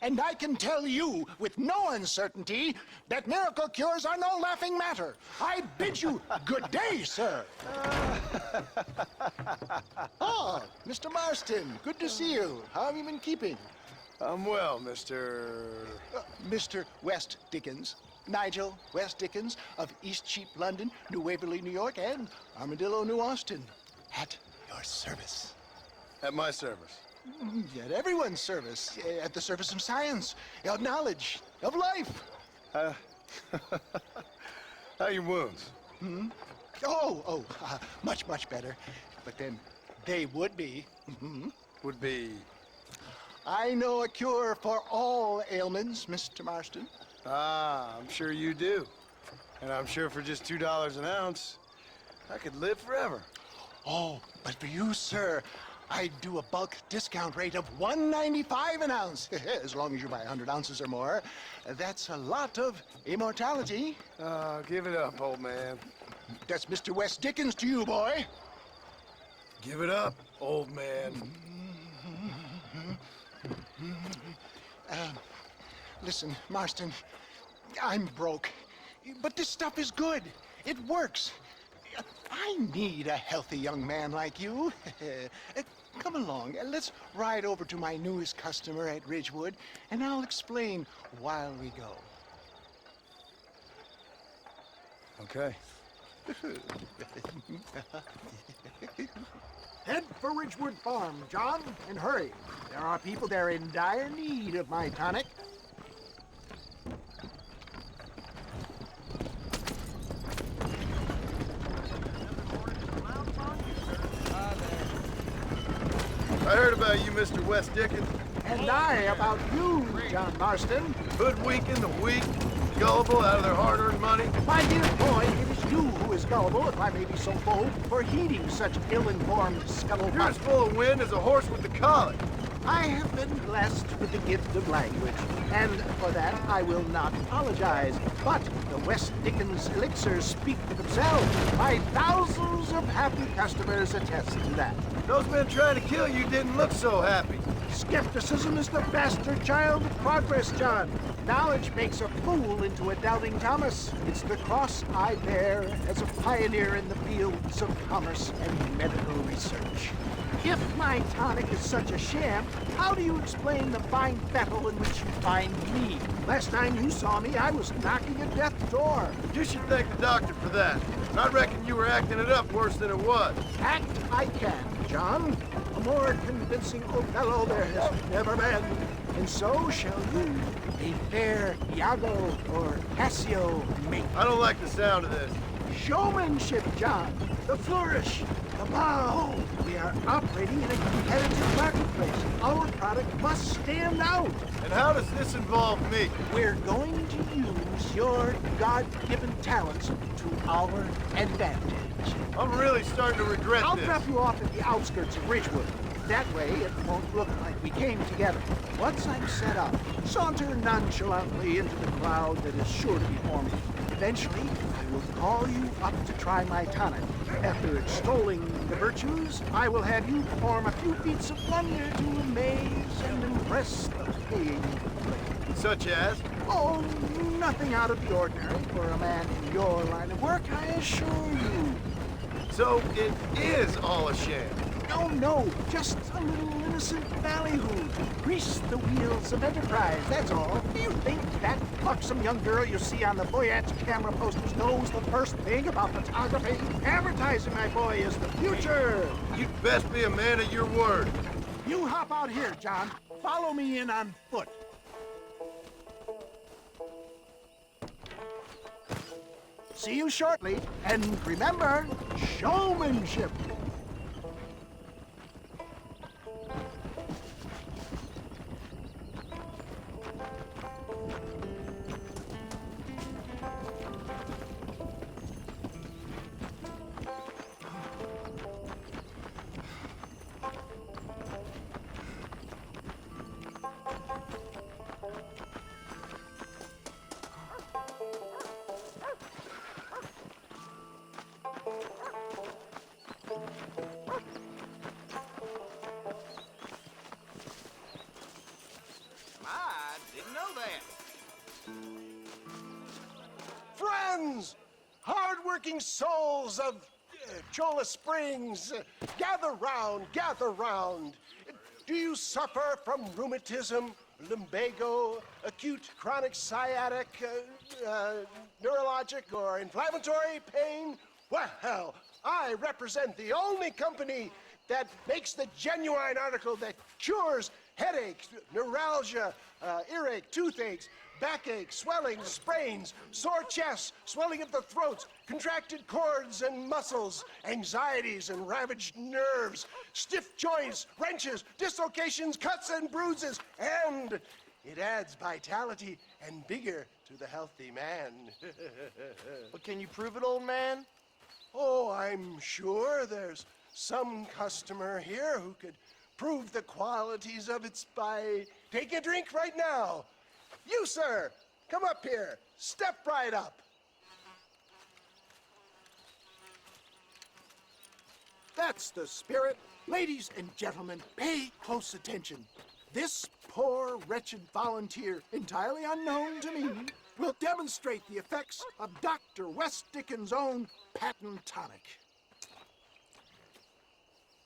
And I can tell you with no uncertainty that miracle cures are no laughing matter. I bid you good day, sir. Ah, Mr. Marston, good to see you. How have you been keeping? I'm well, Mr. Mr. West Dickens. Nigel West Dickens of Eastcheap, London, New Waverly, New York, and Armadillo, New Austin. At your service. At my service. At everyone's service. At the service of science, of knowledge, of life. How are your wounds? Much, much better. But then they would be. Would be... I know a cure for all ailments, Mr. Marston. Ah, I'm sure you do. And I'm sure for just $2 an ounce, I could live forever. Oh, but for you, sir, I'd do a bulk discount rate of $1.95 an ounce, as long as you buy 100 ounces or more. That's a lot of immortality. Give it up, old man. That's Mr. West Dickens to you, boy. Give it up, old man. Listen, Marston, I'm broke, but this stuff is good. It works. I need a healthy young man like you. Come along, let's ride over to my newest customer at Ridgewood, and I'll explain while we go. Okay. Head for Ridgewood Farm, John, and hurry. There are people there in dire need of my tonic. I heard about you, Mr. West Dickens. And I about you, John Marston. Hoodwinking the weak, gullible out of their hard-earned money. My dear boy, it is you who is gullible, if I may be so bold, for heeding such ill-informed You're as scuttlebutt. full of wind as a horse with the colic. I have been blessed with the gift of language, and for that I will not apologize. But the West Dickens elixirs speak for themselves. My thousands of happy customers attest to that. Those men trying to kill you didn't look so happy. Skepticism is the bastard child of progress, John. Knowledge makes a fool into a doubting Thomas. It's the cross I bear as a pioneer in the fields of commerce and medical research. If my tonic is such a sham, how do you explain the fine battle in which you find me? Last time you saw me, I was knocking at death's door. You should thank the doctor for that. I reckon you were acting it up worse than it was. Act I can, John. A more convincing Othello there has never been. And so shall you, a fair Iago or Cassio mate. I don't like the sound of this. Showmanship, John. The flourish, the bow. We are operating in a competitive marketplace. Our product must stand out. And how does this involve me? We're going to use your God-given talents to our advantage. I'm really starting to regret I'll this. drop you off at the outskirts of Ridgewood. That way, it won't look like we came together. Once I'm set up, saunter nonchalantly into the crowd that is sure to be forming. Eventually, I will call you up to try my tonic. After extolling the virtues, I will have you perform a few feats of wonder to amaze and impress the paying public. Such as? Oh, nothing out of the ordinary for a man in your line of work, I assure you. So it is all a sham. No, just a little innocent ballyhoo to grease the wheels of enterprise, that's all. Do you think that buxom young girl you see on the Voyage camera posters knows the first thing about photography? Advertising, my boy, is the future. You'd best be a man of your word. You hop out here, John. Follow me in on foot. See you shortly, and remember, showmanship. hardworking souls of Cholla Springs, gather round, gather round. Do you suffer from rheumatism, lumbago, acute chronic sciatic, neurologic, or inflammatory pain? Well, I represent the only company that makes the genuine article that cures headaches, neuralgia, earache, toothaches, backache, swelling, sprains, sore chests, swelling of the throats, contracted cords and muscles, anxieties and ravaged nerves, stiff joints, wrenches, dislocations, cuts and bruises, and it adds vitality and vigor to the healthy man. But can you prove it, old man? Oh, I'm sure there's some customer here who could prove the qualities of it by taking a drink right now. You, sir, come up here. Step right up. That's the spirit. Ladies and gentlemen, pay close attention. This poor, wretched volunteer, entirely unknown to me, will demonstrate the effects of Dr. West Dickens' own patent tonic.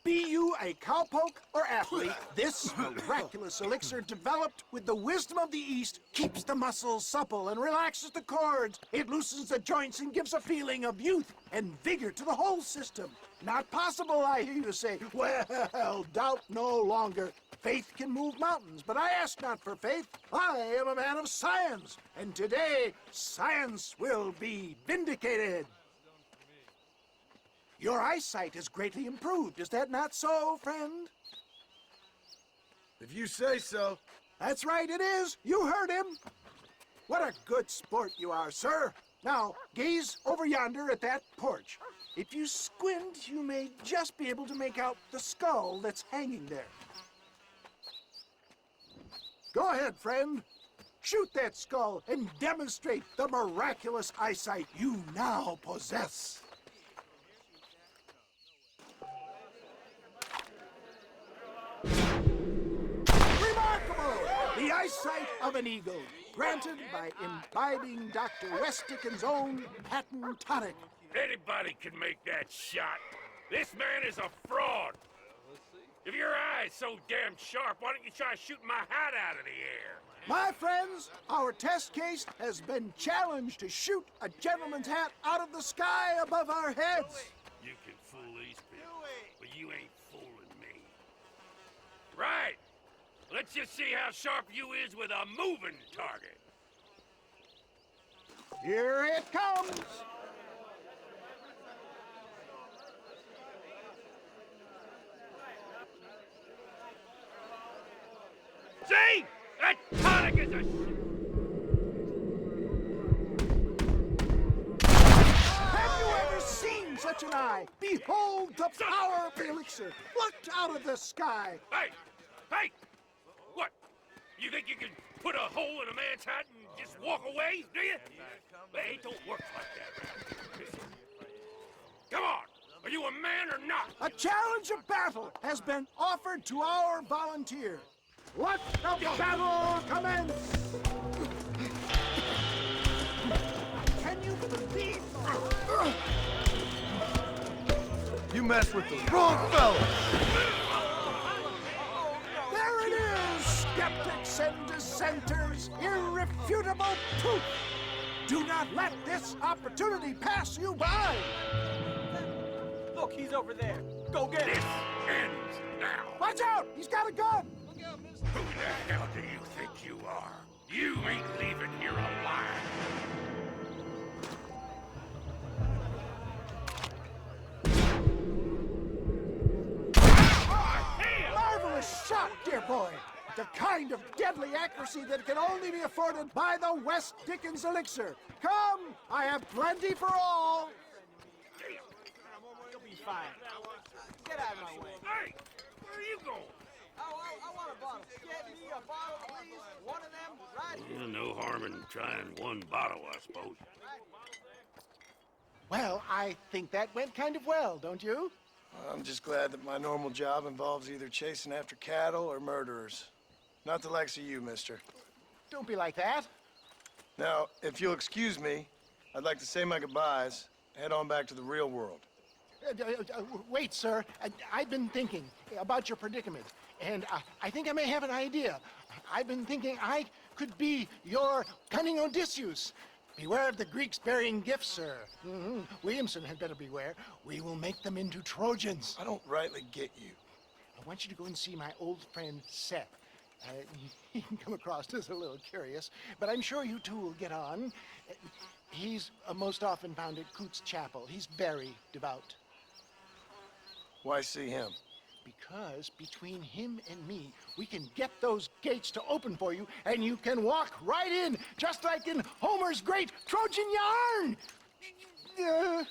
Be you a cowpoke or athlete, this miraculous elixir developed with the wisdom of the East keeps the muscles supple and relaxes the cords. It loosens the joints and gives a feeling of youth and vigor to the whole system. Not possible, I hear you say. Well, doubt no longer. Faith can move mountains, but I ask not for faith. I am a man of science, and today science will be vindicated. Your eyesight has greatly improved. Is that not so, friend? If you say so. That's right, it is. You heard him. What a good sport you are, sir. Now, gaze over yonder at that porch. If you squint, you may just be able to make out the skull that's hanging there. Go ahead, friend. Shoot that skull and demonstrate the miraculous eyesight you now possess. The eyesight of an eagle, granted by imbibing Dr. West Dickens' own patent tonic. Anybody can make that shot. This man is a fraud. If your eye's so damn sharp, why don't you try shooting my hat out of the air? My friends, our test case has been challenged to shoot a gentleman's hat out of the sky above our heads. You can fool these people, but you ain't fooling me. Right. Let's just see how sharp you is with a moving target. Here it comes. See? That tonic is a Have you ever seen such an eye? Behold the power of the elixir, plucked out of the sky. Hey! Hey! What? You think you can put a hole in a man's hat and just walk away, do you? Hey, it don't work like that around here. Come on! Are you a man or not? A challenge of battle has been offered to our volunteer. Let the battle commence! Can you believe? You messed with the wrong fella. There it is, skeptics and dissenters, irrefutable truth. Do not let this opportunity pass you by. Look, he's over there. Go get him. This ends now. Watch out, he's got a gun. Who the hell do you think you are? You ain't leaving here alive. Marvelous shot, dear boy. The kind of deadly accuracy that can only be afforded by the West Dickens elixir. Come, I have plenty for all. You'll be fine. Get out of my way. Hey, where are you going? I want a bottle. Get me a bottle, please. One of them, right here. No harm in trying one bottle, I suppose. Well, I think that went kind of well, don't you? I'm just glad that my normal job involves either chasing after cattle or murderers. Not the likes of you, mister. Don't be like that. Now, if you'll excuse me, I'd like to say my goodbyes head on back to the real world. Wait, sir. I've been thinking about your predicament, and I think I may have an idea. I've been thinking I could be your cunning Odysseus. Beware of the Greeks bearing gifts, sir. Williamson had better beware. We will make them into Trojans. I don't rightly get you. I want you to go and see my old friend Seth. He can come across as a little curious, but I'm sure you two will get on. He's most often found at Coots Chapel. He's very devout. Why see him? Because between him and me, we can get those gates to open for you, and you can walk right in, just like in Homer's great Trojan yarn!